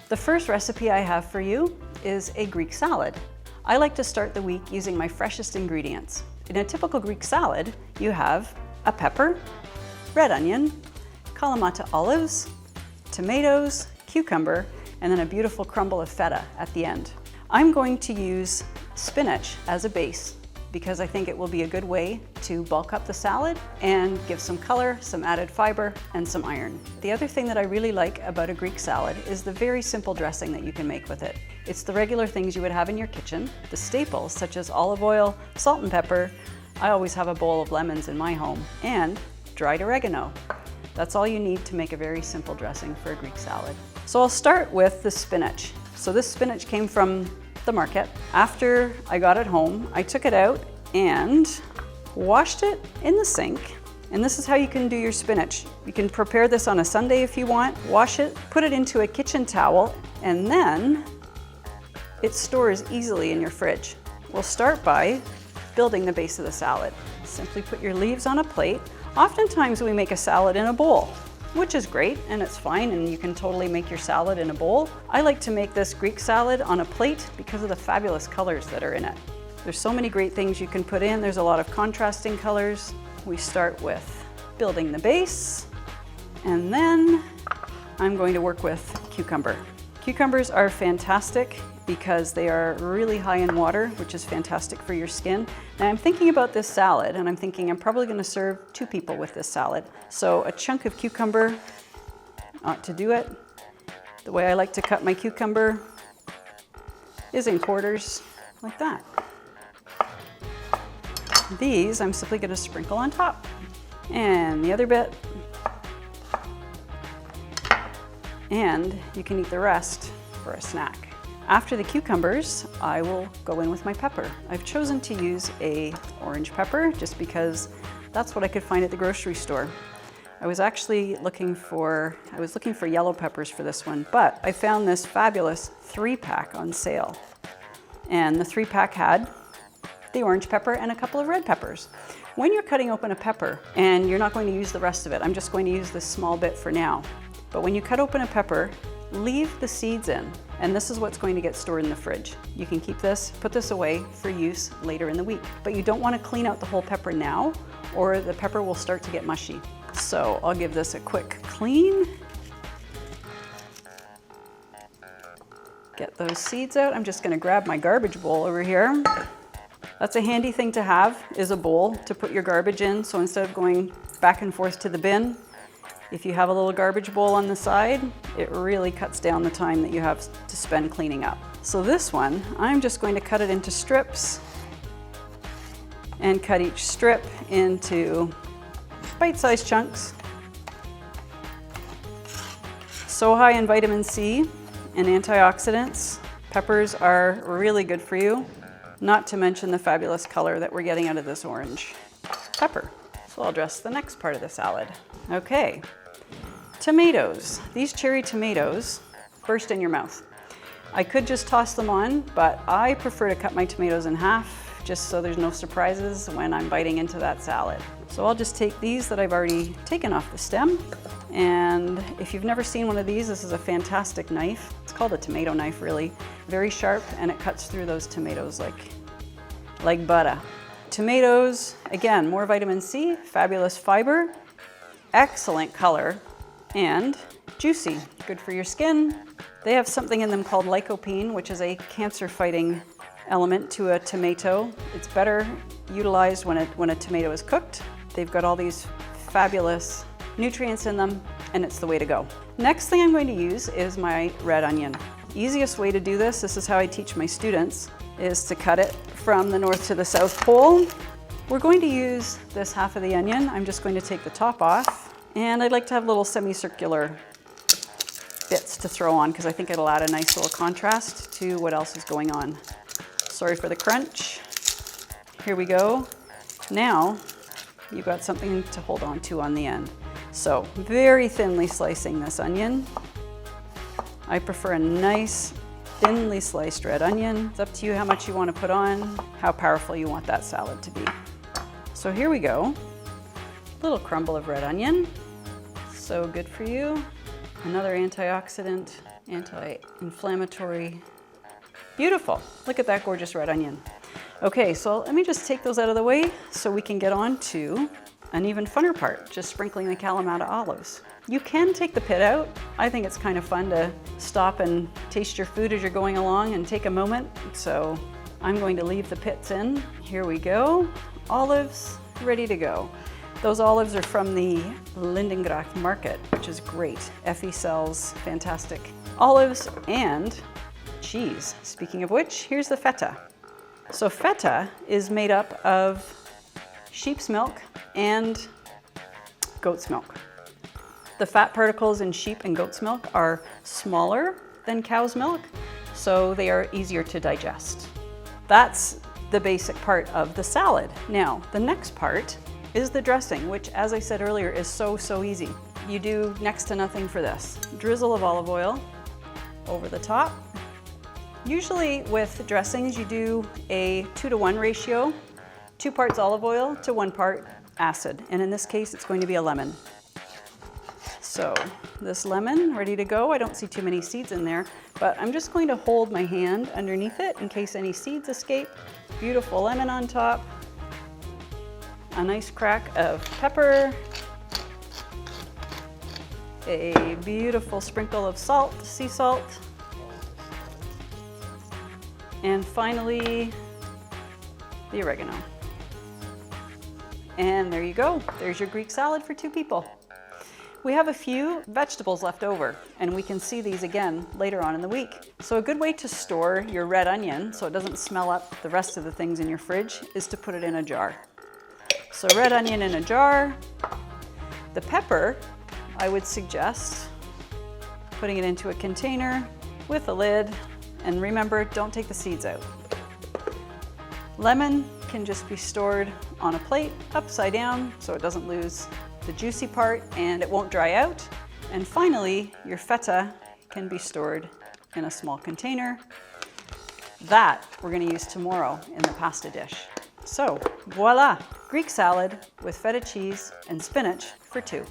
The first recipe I have for you is a Greek salad. I like to start the week using my freshest ingredients. In a typical Greek salad, you have a pepper, red onion, Kalamata olives, tomatoes, cucumber, and then a beautiful crumble of feta at the end. I'm going to use spinach as a base because I think it will be a good way to bulk up the salad and give some color, some added fiber, and some iron. The other thing that I really like about a Greek salad is the very simple dressing that you can make with it. It's the regular things you would have in your kitchen, the staples such as olive oil, salt and pepper. I always have a bowl of lemons in my home, and dried oregano. That's all you need to make a very simple dressing for a Greek salad. So I'll start with the spinach. So this spinach came from the market. After I got it home, I took it out and washed it in the sink. And this is how you can do your spinach. You can prepare this on a Sunday if you want, wash it, put it into a kitchen towel, and then it stores easily in your fridge. We'll start by building the base of the salad. Simply put your leaves on a plate. Oftentimes we make a salad in a bowl, which is great and it's fine, and you can totally make your salad in a bowl. I like to make this Greek salad on a plate because of the fabulous colors that are in it. There's so many great things you can put in. There's a lot of contrasting colors. We start with building the base, and then I'm going to work with cucumber. Cucumbers are fantastic because they are really high in water, which is fantastic for your skin. Now I'm thinking about this salad, and I'm thinking I'm probably gonna serve 2 people with this salad. So a chunk of cucumber ought to do it. The way I like to cut my cucumber is in quarters, like that. These I'm simply gonna sprinkle on top. And the other bit. And you can eat the rest for a snack. After the cucumbers, I will go in with my pepper. I've chosen to use a orange pepper just because that's what I could find at the grocery store. I was actually looking for yellow peppers for this one, but I found this fabulous 3-pack on sale. And the 3-pack had the orange pepper and a couple of red peppers. When you're cutting open a pepper, and you're not going to use the rest of it, I'm just going to use this small bit for now. But when you cut open a pepper, leave the seeds in, and this is what's going to get stored in the fridge. You can keep this, put this away for use later in the week. But you don't want to clean out the whole pepper now, or the pepper will start to get mushy. So I'll give this a quick clean. Get those seeds out. I'm just going to grab my garbage bowl over here. That's a handy thing to have, is a bowl to put your garbage in. So instead of going back and forth to the bin, if you have a little garbage bowl on the side, it really cuts down the time that you have to spend cleaning up. So this one, I'm just going to cut it into strips and cut each strip into bite-sized chunks. So high in vitamin C and antioxidants. Peppers are really good for you, not to mention the fabulous color that we're getting out of this orange pepper. So I'll dress the next part of the salad. Okay, tomatoes. These cherry tomatoes burst in your mouth. I could just toss them on, but I prefer to cut my tomatoes in half just so there's no surprises when I'm biting into that salad. So I'll just take these that I've already taken off the stem. And if you've never seen one of these, this is a fantastic knife. It's called a tomato knife, really. Very sharp, and it cuts through those tomatoes like butter. Tomatoes, again, more vitamin C, fabulous fiber, excellent color, and juicy, good for your skin. They have something in them called lycopene, which is a cancer-fighting element to a tomato. It's better utilized when a tomato is cooked. They've got all these fabulous nutrients in them, and it's the way to go. Next thing I'm going to use is my red onion. Easiest way to do this is how I teach my students, is to cut it from the north to the south pole. We're going to use this half of the onion. I'm just going to take the top off, and I'd like to have little semicircular bits to throw on because I think it'll add a nice little contrast to what else is going on. Sorry for the crunch. Here we go. Now you've got something to hold on to on the end. So very thinly slicing this onion. I prefer a nice thinly sliced red onion. It's up to you how much you want to put on, how powerful you want that salad to be. So So here we go. Little crumble of red onion. So good for you. Another antioxidant, anti-inflammatory. Beautiful. Look at that gorgeous red onion. Okay, so let me just take those out of the way so we can get on to an even funner part, just sprinkling the Kalamata olives. You can take the pit out. I think it's kind of fun to stop and taste your food as you're going along and take a moment. So I'm going to leave the pits in. Here we go. Olives ready to go. Those olives are from the Lindengracht market, which is great. Effie sells fantastic olives and cheese. Speaking of which, here's the feta. So feta is made up of sheep's milk and goat's milk. The fat particles in sheep and goat's milk are smaller than cow's milk, so they are easier to digest. That's the basic part of the salad. Now, the next part is the dressing, which, as I said earlier, is so easy. You do next to nothing for this. Drizzle of olive oil over the top. Usually with dressings, you do a 2-to-1 ratio, 2 parts olive oil to 1 part acid. And in this case, it's going to be a lemon. So this lemon, ready to go. I don't see too many seeds in there, but I'm just going to hold my hand underneath it in case any seeds escape. Beautiful lemon on top. A nice crack of pepper. A beautiful sprinkle of salt, sea salt. And finally, the oregano. And there you go. There's your Greek salad for 2 people. We have a few vegetables left over, and we can see these again later on in the week. So a good way to store your red onion so it doesn't smell up the rest of the things in your fridge is to put it in a jar. So red onion in a jar. The pepper, I would suggest putting it into a container with a lid. And remember, don't take the seeds out. Lemon can just be stored on a plate upside down so it doesn't lose the juicy part and it won't dry out. And finally, your feta can be stored in a small container. That we're going to use tomorrow in the pasta dish. So voila, Greek salad with feta cheese and spinach for 2.